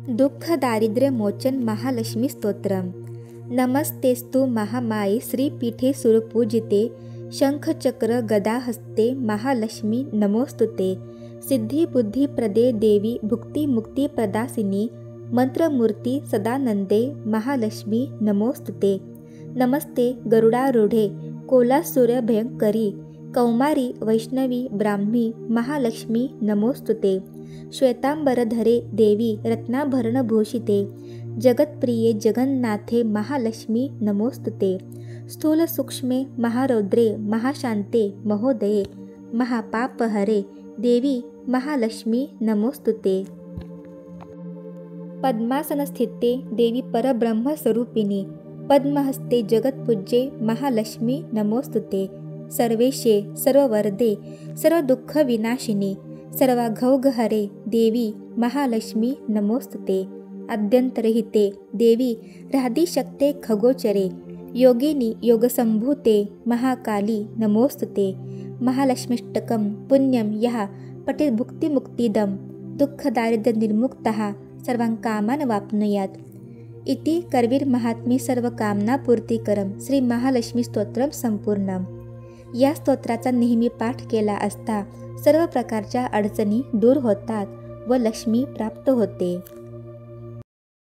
दुःख दारिद्र्य मोचन महालक्ष्मी स्तोत्रम। नमस्तेस्तु महामाये श्रीपीठे सुरपूजिते शंखचक्र गदा हस्ते महालक्ष्मी नमोस्तुते। सिद्धि बुद्धि प्रदे देवी भुक्ति मुक्ति प्रदासिनी मंत्रमूर्ति सदानंदे महालक्ष्मी नमोस्तुते। नमस्ते गरुडारूढे कोलासूर्य भयंकरी कौमारी वैष्णवी ब्राह्मी महालक्ष्मी नमोस्तुते। श्वेतांबरधरे देवी रत्नाभरणभूषिते जगत्प्रिये जगन्नाथे महालक्ष्मी नमोस्तुते। स्थूल सूक्ष्मे महारौद्रे महाशान्ते महोदये महापापहरे देवी महालक्ष्मी नमोस्तुते। पद्मासनस्थिते देवी परब्रह्मस्वरूपिणी पद्महस्ते जगत्पूज्ये महालक्ष्मी नमोस्तुते। सर्वेशे सर्ववरदे सर्वदुःखविनाशिनी सर्वाघौघहरे देवी महालक्ष्मी नमोस्तुते। आद्यन्तरहिते देवी राधिशक्ते खगोचरे योगिनी योगसंभूते महाकाली नमोस्तुते। महालक्ष्मीष्टकं पुण्यं यः पठेत् भुक्तिमुक्तिदं दुःखदारिद्र्यनिर्मुक्तः सर्वान् कामान् वाप्नुयात् इति कर्वीरमहात्म्ये सर्वकामनापूर्तिकरं श्री महालक्ष्मी स्तोत्रम संपूर्णम। या स्तोत्राचा नेहमी पाठ केला असता सर्व प्रकारच्या अडचणी दूर होतात व लक्ष्मी प्राप्त होते।